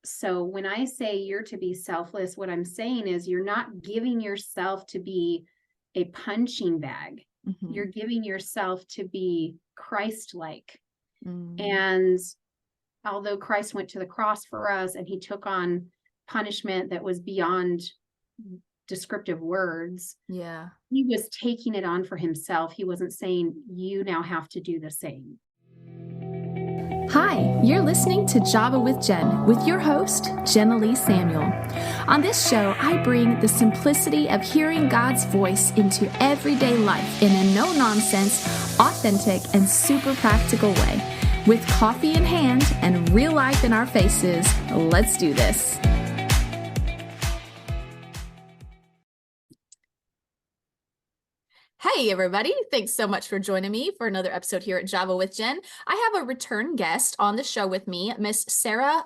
So when I say you're to be selfless, what I'm saying is you're not giving yourself to be a punching bag. You're giving yourself to be Christ-like. And although Christ went to the cross for us and he took on punishment that was beyond descriptive words, he was taking it on for himself. He wasn't saying, you now have to do the same. Hi, you're listening to Java with Jen with your host, Jenilee Samuel. On this show, I bring the simplicity of hearing God's voice into everyday life in a no-nonsense, authentic, and super practical way. With coffee in hand and real life in our faces, let's do this. Hey, everybody. Thanks so much for joining me for another episode here at Java with Jen. I have a return guest on the show with me, Miss Sarah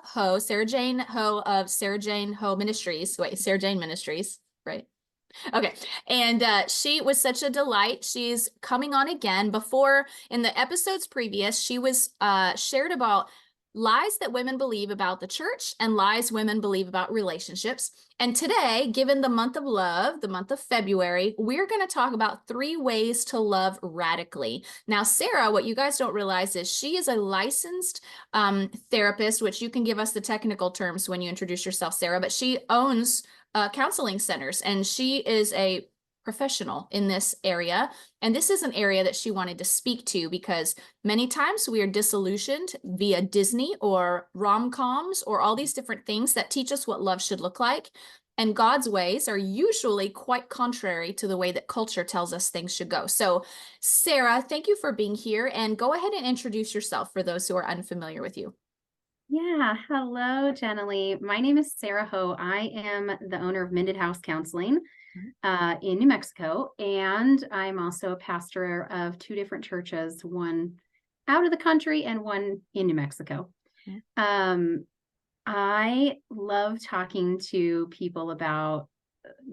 Jane Ho of Sarah Jane Ho Ministries. Wait, Sarah Jane Ministries, right? Okay. And she was such a delight. She's coming on again. Before, in the episodes previous, she was shared about lies that women believe about the church and lies women believe about relationships. And today, given the month of love, the month of February, we're going to talk about 3 ways to love radically. Now, Sarah, what you guys don't realize is she is a licensed therapist, which you can give us the technical terms when you introduce yourself, Sarah, but she owns counseling centers, and she is a professional in this area. And this is an area that she wanted to speak to because many times we are disillusioned via Disney or rom-coms or all these different things that teach us what love should look like. And God's ways are usually quite contrary to the way that culture tells us things should go. So Sarah, thank you for being here, and go ahead and introduce yourself for those who are unfamiliar with you. Yeah. Hello, Jenilee. My name is Sarah Ho. I am the owner of Mended House Counseling in New Mexico. And I'm also a pastor of 2 different churches, one out of the country and one in New Mexico. I love talking to people about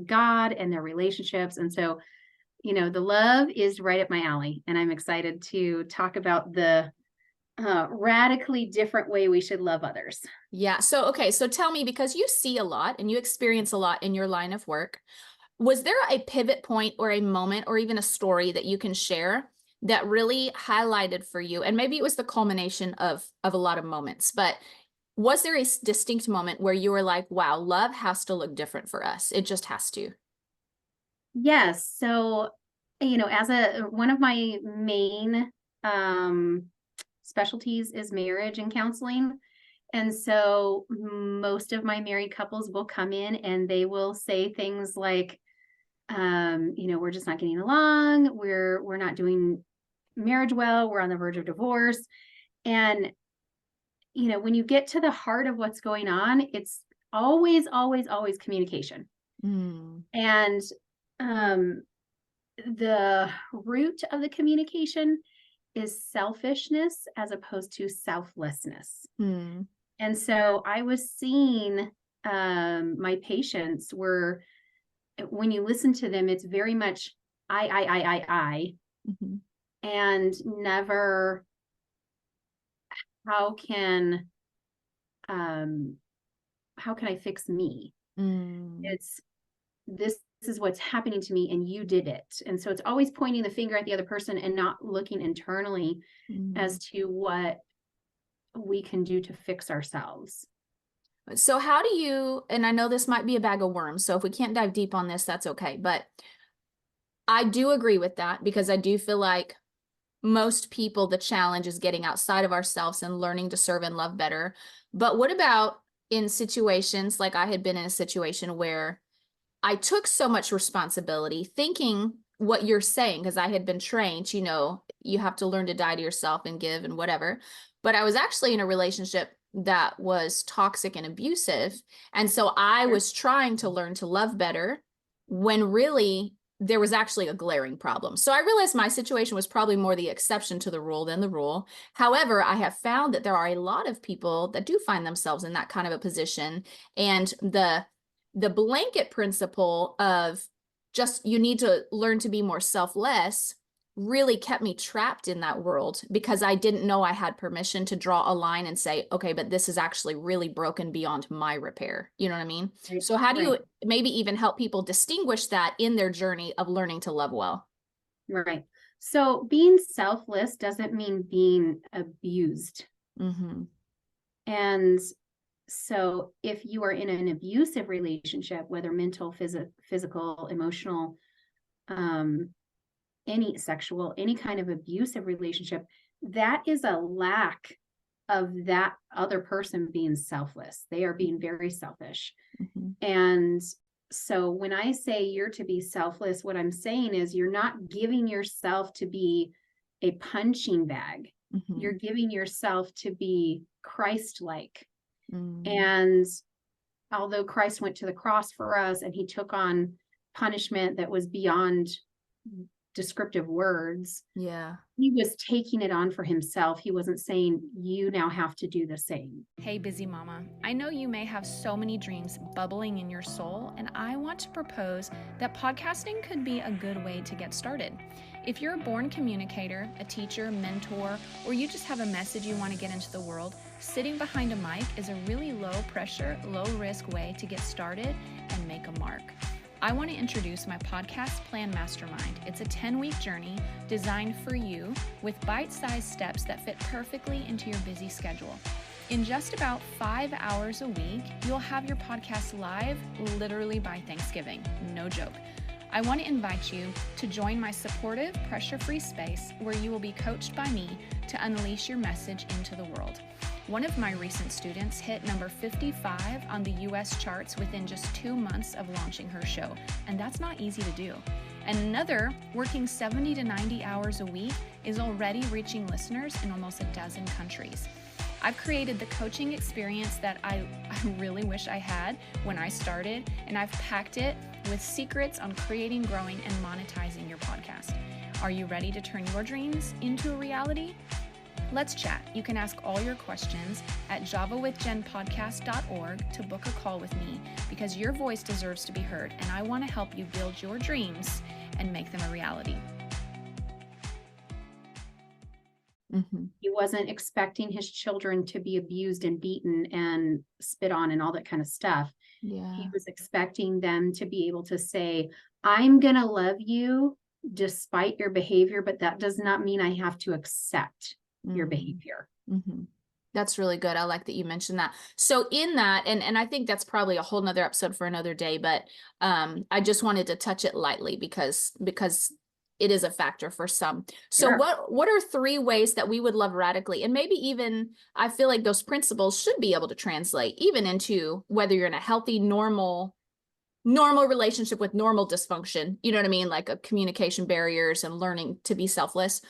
God and their relationships. And so, the love is right up my alley. And I'm excited to talk about the radically different way we should love others. Yeah. So tell me, because you see a lot and you experience a lot in your line of work, was there a pivot point or a moment or even a story that you can share that really highlighted for you? And maybe it was the culmination of a lot of moments, but was there a distinct moment where you were like, wow, love has to look different for us? It just has to. Yes. So, as one of my main specialties is marriage and counseling. And so most of my married couples will come in and they will say things like, we're just not getting along. We're not doing marriage well. We're on the verge of divorce. And, when you get to the heart of what's going on, it's always, always, always communication. And the root of the communication is selfishness as opposed to selflessness. And so I was seeing my patients were, when you listen to them, it's very much I, and never how can I fix me? It's this is what's happening to me and you did it. And so it's always pointing the finger at the other person and not looking internally as to what we can do to fix ourselves. So how do you, and I know this might be a bag of worms, so if we can't dive deep on this, that's okay. But I do agree with that because I do feel like most people, the challenge is getting outside of ourselves and learning to serve and love better. But what about in situations like I had been in a situation where I took so much responsibility thinking what you're saying, because I had been trained, you have to learn to die to yourself and give and whatever. But I was actually in a relationship that was toxic and abusive. And so I was trying to learn to love better when really there was actually a glaring problem. So I realized my situation was probably more the exception to the rule than the rule. However, I have found that there are a lot of people that do find themselves in that kind of a position. And the blanket principle of just you need to learn to be more selfless really kept me trapped in that world because I didn't know I had permission to draw a line and say, okay, but this is actually really broken beyond my repair. You know what I mean? Right. So how do Right. you maybe even help people distinguish that in their journey of learning to love well? Right. So being selfless doesn't mean being abused. Mm-hmm. And so if you are in an abusive relationship, whether mental, physical, emotional, um, any sexual, any kind of abusive relationship, that is a lack of that other person being selfless. They are being very selfish. Mm-hmm. And so when I say you're to be selfless, what I'm saying is you're not giving yourself to be a punching bag. Mm-hmm. You're giving yourself to be Christ-like. Mm-hmm. And although Christ went to the cross for us and he took on punishment that was beyond descriptive words, Yeah. he was taking it on for himself. He wasn't saying, you now have to do the same. Hey, busy mama. I know you may have so many dreams bubbling in your soul, and I want to propose that podcasting could be a good way to get started. If you're a born communicator, a teacher, mentor, or you just have a message you want to get into the world, sitting behind a mic is a really low pressure, low risk way to get started and make a mark. I want to introduce my podcast Plan Mastermind. It's a 10-week journey designed for you with bite-sized steps that fit perfectly into your busy schedule. In just about 5 hours a week, you'll have your podcast live literally by Thanksgiving. No joke. I want to invite you to join my supportive, pressure-free space where you will be coached by me to unleash your message into the world. One of my recent students hit number 55 on the US charts within just 2 months of launching her show, and that's not easy to do. And another, working 70 to 90 hours a week, is already reaching listeners in almost a dozen countries. I've created the coaching experience that I really wish I had when I started, and I've packed it with secrets on creating, growing, and monetizing your podcast. Are you ready to turn your dreams into a reality? Let's chat. You can ask all your questions at JavawithJenPodcast.org to book a call with me because your voice deserves to be heard, and I want to help you build your dreams and make them a reality. Mm-hmm. He wasn't expecting his children to be abused and beaten and spit on and all that kind of stuff. Yeah. He was expecting them to be able to say, I'm going to love you despite your behavior, but that does not mean I have to accept your behavior. Mm-hmm. That's really good. I like that you mentioned that. So in that, and I think that's probably a whole nother episode for another day, but I just wanted to touch it lightly because it is a factor for some. So Sure. what are 3 ways that we would love radically? And maybe even, I feel like those principles should be able to translate even into whether you're in a healthy, normal relationship with normal dysfunction, you know what I mean? Like communication barriers and learning to be selfless,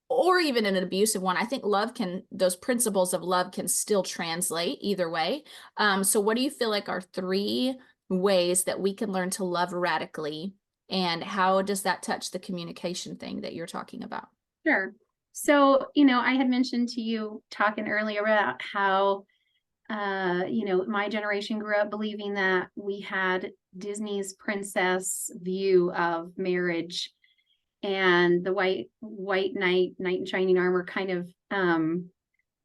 or even in an abusive one. I think those principles of love can still translate either way. So what do you feel like are 3 ways that we can learn to love radically, and how does that touch the communication thing that you're talking about? Sure. So, I had mentioned to you talking earlier about how, my generation grew up believing that we had Disney's princess view of marriage and the white knight in shining armor kind of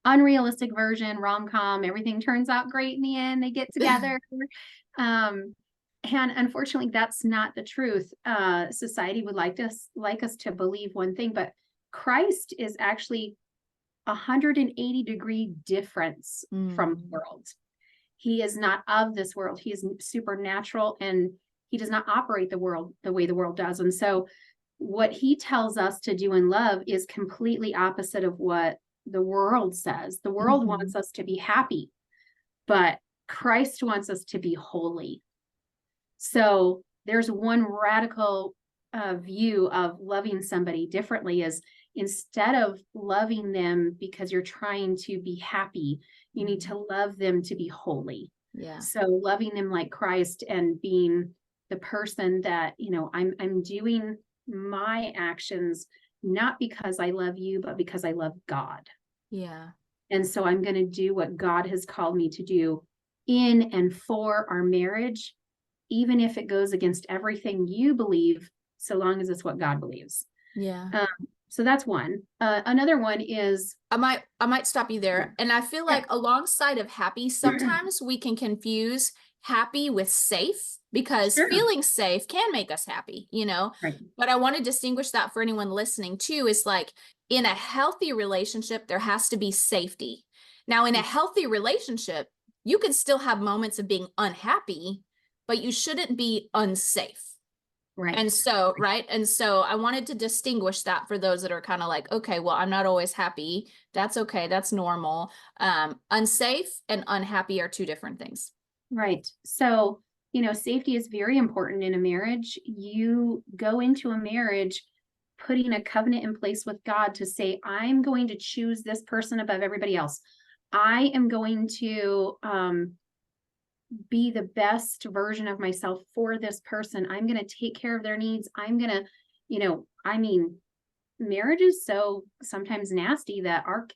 unrealistic version, rom-com, everything turns out great in the end, they get together. And unfortunately, that's not the truth. Society would like us to believe one thing, but Christ is actually 180-degree difference from the world. He is not of this world. He is supernatural, and he does not operate the world the way the world does. And so what he tells us to do in love is completely opposite of what the world says. The world wants us to be happy, but Christ wants us to be holy. So there's one radical view of loving somebody differently is instead of loving them because you're trying to be happy, you need to love them to be holy. Yeah. So loving them like Christ and being the person that, I'm doing my actions, not because I love you, but because I love God. Yeah. And so I'm going to do what God has called me to do in and for our marriage, even if it goes against everything you believe, so long as it's what God believes. Yeah. So that's one. Another one is, I might stop you there. And I feel like alongside of happy, sometimes we can confuse happy with safe, because Sure. feeling safe can make us happy, Right. But I want to distinguish that for anyone listening too, is like in a healthy relationship, there has to be safety. Now, in a healthy relationship, you can still have moments of being unhappy, but you shouldn't be unsafe. Right. And so, right. And so I wanted to distinguish that for those that are kind of like, okay, well, I'm not always happy. That's okay. That's normal. Unsafe and unhappy are two different things. Right. So, safety is very important in a marriage. You go into a marriage putting a covenant in place with God to say, I'm going to choose this person above everybody else. I am going to be the best version of myself for this person. I'm going to take care of their needs. I'm going to, marriage is so sometimes nasty that our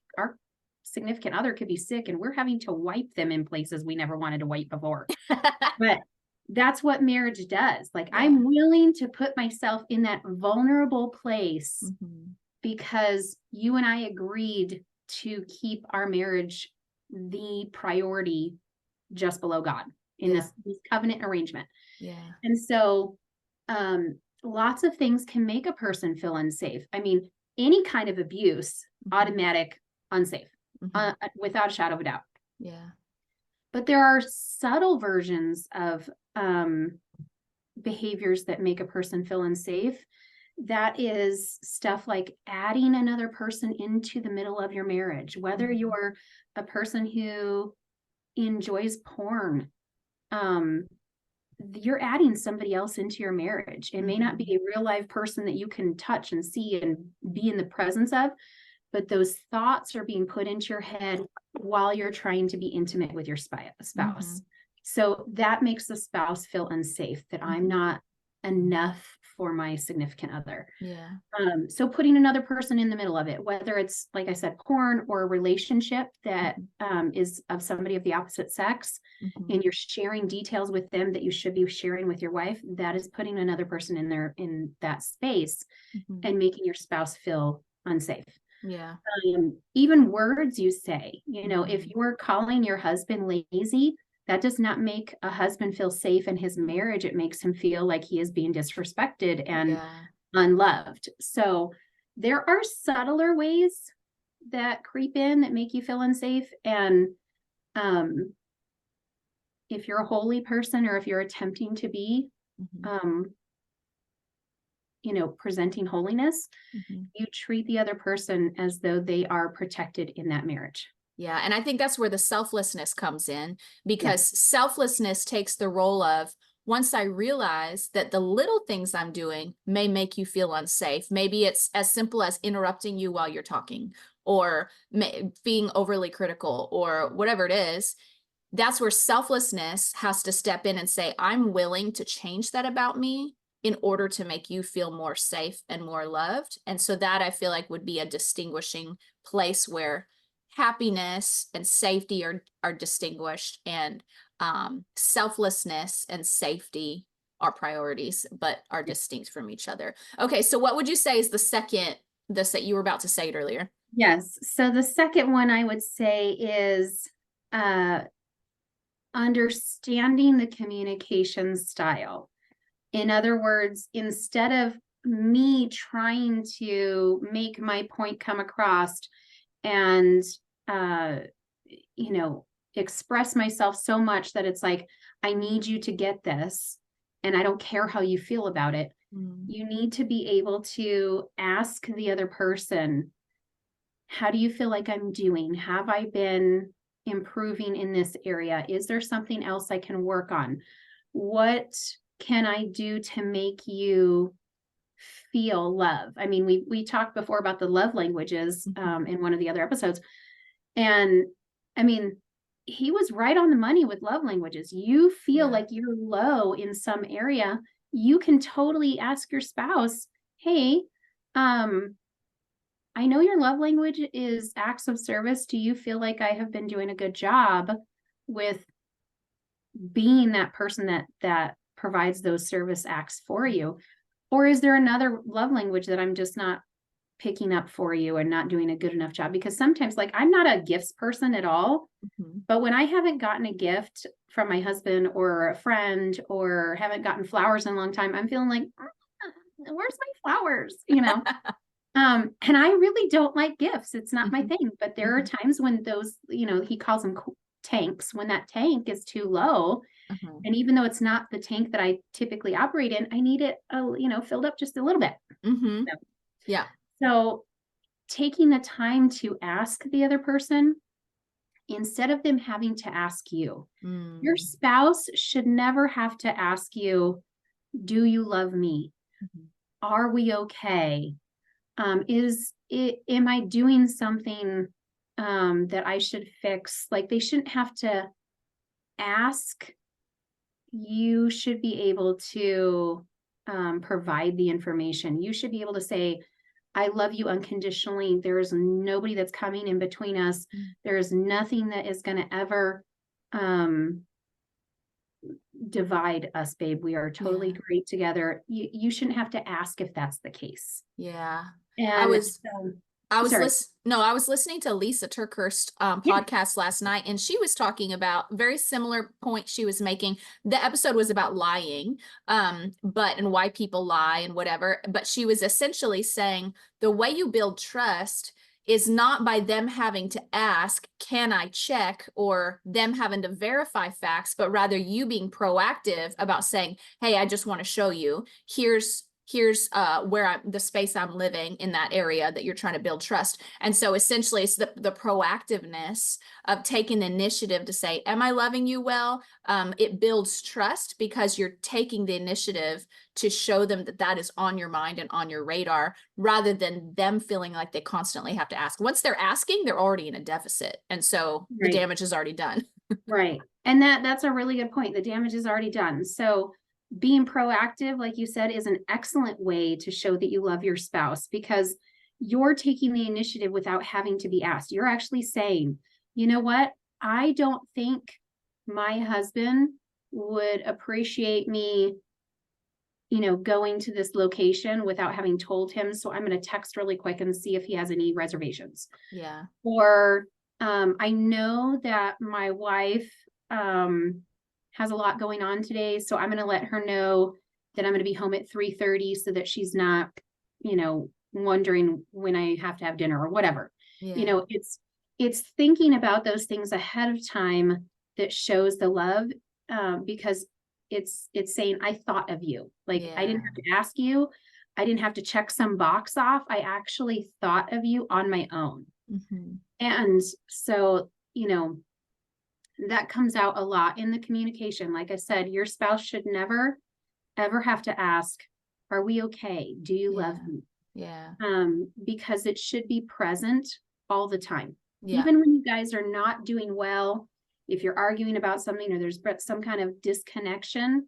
significant other could be sick and we're having to wipe them in places we never wanted to wipe before. But that's what marriage does. Like, I'm willing to put myself in that vulnerable place because you and I agreed to keep our marriage the priority just below God in this covenant arrangement. Yeah. And so, lots of things can make a person feel unsafe. I mean, any kind of abuse, automatic, unsafe, without a shadow of a doubt. Yeah. But there are subtle versions of behaviors that make a person feel unsafe. That is stuff like adding another person into the middle of your marriage, whether you're a person who enjoys porn, you're adding somebody else into your marriage. It may not be a real live person that you can touch and see and be in the presence of, but those thoughts are being put into your head while you're trying to be intimate with your spouse. So that makes the spouse feel unsafe, that I'm not enough for my significant other. Yeah. So putting another person in the middle of it, whether it's, like I said, porn or a relationship that is of somebody of the opposite sex, and you're sharing details with them that you should be sharing with your wife, that is putting another person in there in that space and making your spouse feel unsafe. Yeah. Even words you say, if you're calling your husband lazy, that does not make a husband feel safe in his marriage. It makes him feel like he is being disrespected and unloved. So there are subtler ways that creep in that make you feel unsafe. And if you're a holy person, or if you're attempting to be, presenting holiness, you treat the other person as though they are protected in that marriage. Yeah. And I think that's where the selflessness comes in, because selflessness takes the role of, once I realize that the little things I'm doing may make you feel unsafe, maybe it's as simple as interrupting you while you're talking, or being overly critical, or whatever it is, that's where selflessness has to step in and say, I'm willing to change that about me in order to make you feel more safe and more loved. And so that, I feel like, would be a distinguishing place where happiness and safety are distinguished, and selflessness and safety are priorities, but are distinct from each other. Okay, so what would you say is the second, that you were about to say it earlier? Yes. So the second one I would say is understanding the communication style. In other words, instead of me trying to make my point come across and express myself so much that it's like, I need you to get this, and I don't care how you feel about it. You need to be able to ask the other person, how do you feel like I'm doing? Have I been improving in this area? Is there something else I can work on? What can I do to make you feel love? I mean, we talked before about the love languages in one of the other episodes. And I mean, he was right on the money with love languages. You feel like you're low in some area, you can totally ask your spouse, hey, I know your love language is acts of service. Do you feel like I have been doing a good job with being that person that provides those service acts for you? Or is there another love language that I'm just not picking up for you and not doing a good enough job. Because sometimes, like, I'm not a gifts person at all, but when I haven't gotten a gift from my husband or a friend, or haven't gotten flowers in a long time, I'm feeling like, where's my flowers? And I really don't like gifts. It's not my thing, but there are times when those, he calls them tanks, when that tank is too low. And even though it's not the tank that I typically operate in, I need it, filled up just a little bit. Yeah. So taking the time to ask the other person instead of them having to ask you. Your spouse should never have to ask you, do you love me? Are we okay? Am I doing something that I should fix? Like, they shouldn't have to ask. You should be able to provide the information. You should be able to say, I love you unconditionally. There's nobody that's coming in between us. There's nothing that is going to ever divide us, babe. We are totally great together. You shouldn't have to ask if that's the case. Yeah. And I was sorry. I was listening to Lisa Turkhurst podcast last night, and she was talking about very similar point she was making. The episode was about lying, and why people lie and whatever. But she was essentially saying the way you build trust is not by them having to ask, can I check, or them having to verify facts, but rather you being proactive about saying, hey, I just want to show you, here's where the space I'm living in that area that you're trying to build trust. And so essentially it's the proactiveness of taking the initiative to say, am I loving you well? It builds trust because you're taking the initiative to show them that that is on your mind and on your radar, rather than them feeling like they constantly have to ask. Once they're asking, they're already in a deficit. And so the damage is already done. Right. And that's a really good point. The damage is already done. So being proactive, like you said, is an excellent way to show that you love your spouse, because you're taking the initiative without having to be asked. You're actually saying, you know what? I don't think my husband would appreciate me, going to this location without having told him. So I'm going to text really quick and see if he has any reservations. Yeah. Or I know that my wife has a lot going on today, so I'm going to let her know that I'm going to be home at 3:30 so that she's not, wondering when I have to have dinner or whatever. Yeah. It's thinking about those things ahead of time that shows the love, because it's saying, I thought of you. Like, I didn't have to ask you. I didn't have to check some box off. I actually thought of you on my own. And so, that comes out a lot in the communication. Like I said, your spouse should never, ever have to ask, are we okay? Do you love me? Yeah. Because it should be present all the time. Yeah. Even when you guys are not doing well, if you're arguing about something or there's some kind of disconnection,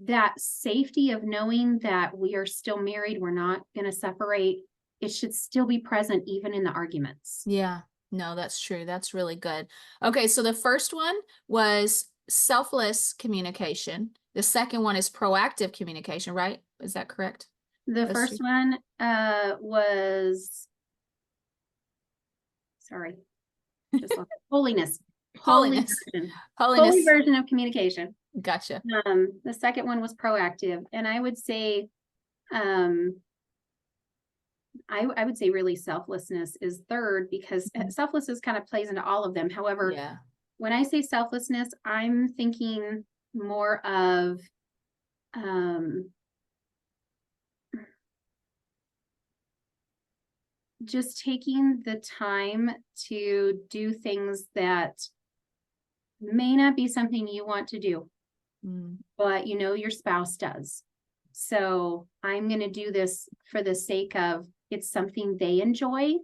that safety of knowing that we are still married, we're not going to separate, it should still be present even in the arguments. Yeah. No, that's true. That's really good. Okay. So the first one was selfless communication. The second one is proactive communication, right? Is that correct? The first one was, sorry, just holiness. Holy version of communication. Gotcha. The second one was proactive. And I would say, I would say really selflessness is third, because selflessness kind of plays into all of them. However, when I say selflessness, I'm thinking more of just taking the time to do things that may not be something you want to do, but your spouse does. So I'm going to do this for the sake of it's something they enjoy,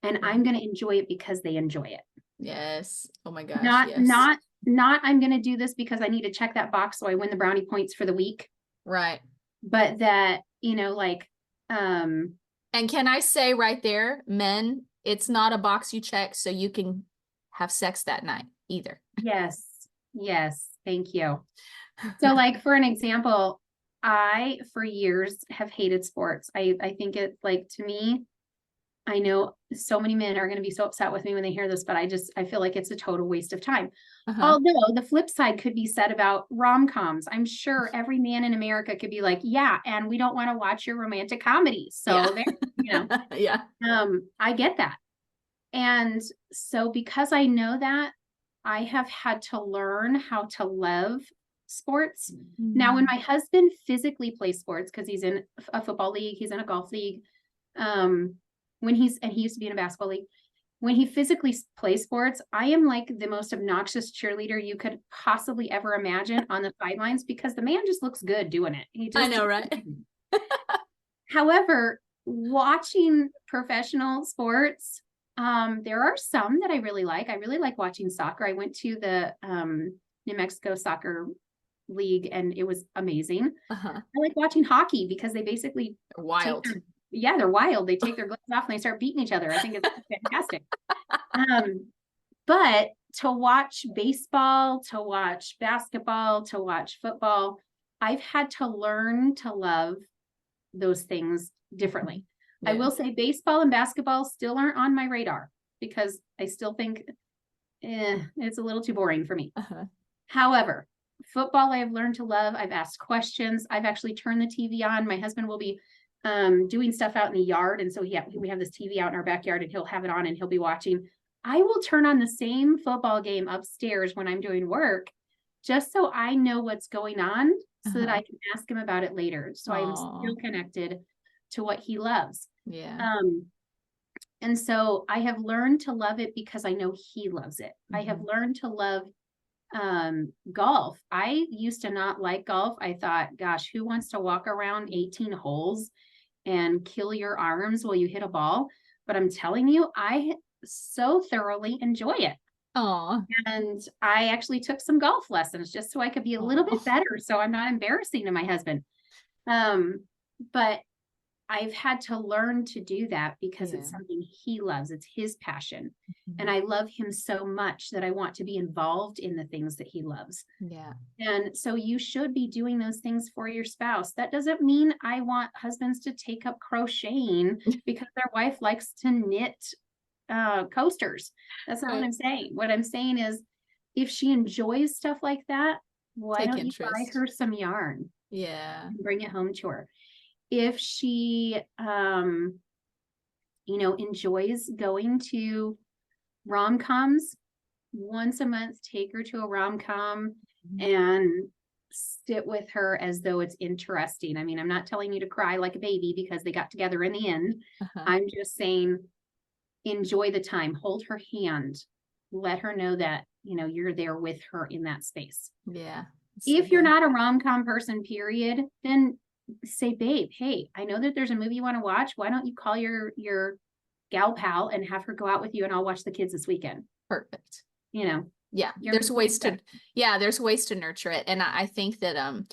and I'm going to enjoy it because they enjoy it. Yes. Oh my gosh. Not I'm going to do this because I need to check that box so I win the brownie points for the week. Right. But that, and can I say right there, men, it's not a box you check so you can have sex that night either. Yes. Thank you. So, like, for an example, I, for years, have hated sports. I think it, like, to me, I know so many men are going to be so upset with me when they hear this, but I feel like it's a total waste of time. Although the flip side could be said about rom-coms. I'm sure every man in America could be like, yeah, and we don't want to watch your romantic comedies. So there, Yeah. I get that. And so because I know that, I have had to learn how to love sports. Now, when my husband physically plays sports, because he's in a football league, he's in a golf league, and he used to be in a basketball league. When he physically plays sports, I am like the most obnoxious cheerleader you could possibly ever imagine on the sidelines, because the man just looks good doing it. I know, right? However, watching professional sports, there are some that I really like. I really like watching soccer. I went to the New Mexico Soccer League, and it was amazing. I like watching hockey because they basically wild. They're wild. They take their gloves off and they start beating each other. I think it's fantastic. But to watch baseball, to watch basketball, to watch football, I've had to learn to love those things differently. I will say baseball and basketball still aren't on my radar, because I still think it's a little too boring for me. However, football I've learned to love. I've asked questions. I've actually turned the TV on. My husband will be doing stuff out in the yard, and so we have this TV out in our backyard, and he'll have it on and he'll be watching. I will turn on the same football game upstairs when I'm doing work, just so I know what's going on, so that I can ask him about it later. So I'm still connected to what he loves. And so I have learned to love it because I know he loves it. I have learned to love golf. I used to not like golf. I thought, gosh, who wants to walk around 18 holes and kill your arms while you hit a ball? But I'm telling you, I so thoroughly enjoy it. And I actually took some golf lessons just so I could be a little bit better, so I'm not embarrassing to my husband. But I've had to learn to do that because it's something he loves. It's his passion. And I love him so much that I want to be involved in the things that he loves. And so you should be doing those things for your spouse. That doesn't mean I want husbands to take up crocheting because their wife likes to knit coasters. That's not what I'm saying. What I'm saying is, if she enjoys stuff like that, why don't you buy her some yarn? And bring it home to her. If she, enjoys going to rom-coms, once a month, take her to a rom-com and sit with her as though it's interesting. I mean, I'm not telling you to cry like a baby because they got together in the end. I'm just saying, enjoy the time, hold her hand, let her know that, you're there with her in that space. If you're not a rom-com person, period, then say, babe, hey, I know that there's a movie you want to watch. Why don't you call your gal pal and have her go out with you, and I'll watch the kids this weekend. Perfect. There's ways to nurture it. And I think that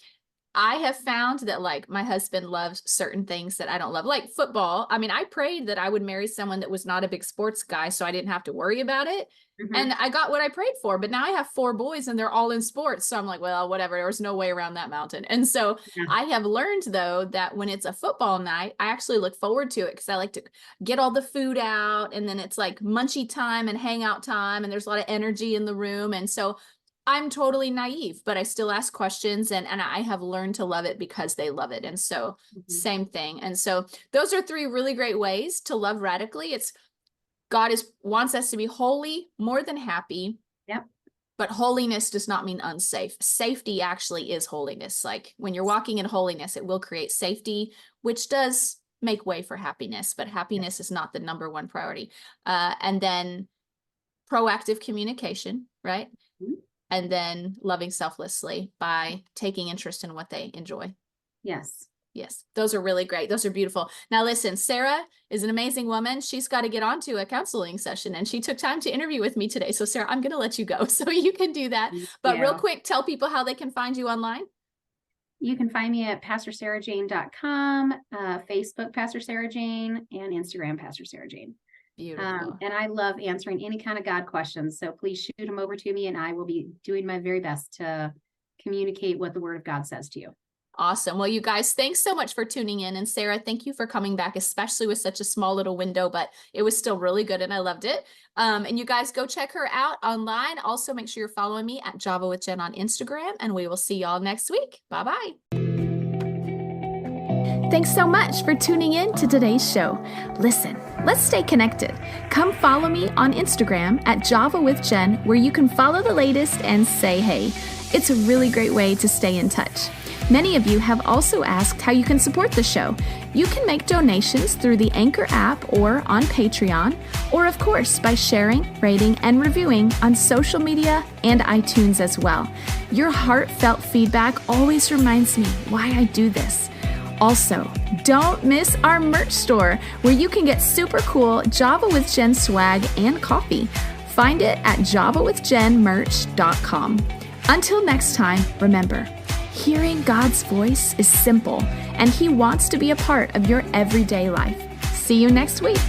I have found that, like, my husband loves certain things that I don't love, like football. I mean, I prayed that I would marry someone that was not a big sports guy, so I didn't have to worry about it. And I got what I prayed for, but now I have 4 boys and they're all in sports. So I'm like, well, whatever, there was no way around that mountain. And so I have learned, though, that when it's a football night, I actually look forward to it, because I like to get all the food out, and then it's like munchy time and hangout time, and there's a lot of energy in the room. And so I'm totally naive, but I still ask questions, and I have learned to love it because they love it. And so same thing. And so those are 3 really great ways to love radically. It's God wants us to be holy more than happy. But holiness does not mean unsafe. Safety actually is holiness. Like, when you're walking in holiness, it will create safety, which does make way for happiness, but happiness is not the number 1 priority. And then proactive communication, right? And then loving selflessly by taking interest in what they enjoy. Yes, those are really great. Those are beautiful. Now, listen, Sarah is an amazing woman. She's got to get onto a counseling session, and she took time to interview with me today. So, Sarah, I'm going to let you go so you can do that. But real quick, tell people how they can find you online. You can find me at pastorsarahjane.com, Facebook, Pastor Sarah Jane, and Instagram, Pastor Sarah Jane. Beautiful. And I love answering any kind of God questions. So please shoot them over to me, and I will be doing my very best to communicate what the Word of God says to you. Awesome. Well, you guys, thanks so much for tuning in. And Sarah, thank you for coming back, especially with such a small little window, but it was still really good and I loved it. And you guys go check her out online. Also, make sure you're following me at JavawithJen on Instagram, and we will see y'all next week. Bye-bye. Thanks so much for tuning in to today's show. Listen, let's stay connected. Come follow me on Instagram at JavawithJen, where you can follow the latest and say hey. It's a really great way to stay in touch. Many of you have also asked how you can support the show. You can make donations through the Anchor app or on Patreon, or of course by sharing, rating, and reviewing on social media and iTunes as well. Your heartfelt feedback always reminds me why I do this. Also, don't miss our merch store, where you can get super cool Java with Jen swag and coffee. Find it at JavawithJenMerch.com. Until next time, remember, hearing God's voice is simple, and He wants to be a part of your everyday life. See you next week.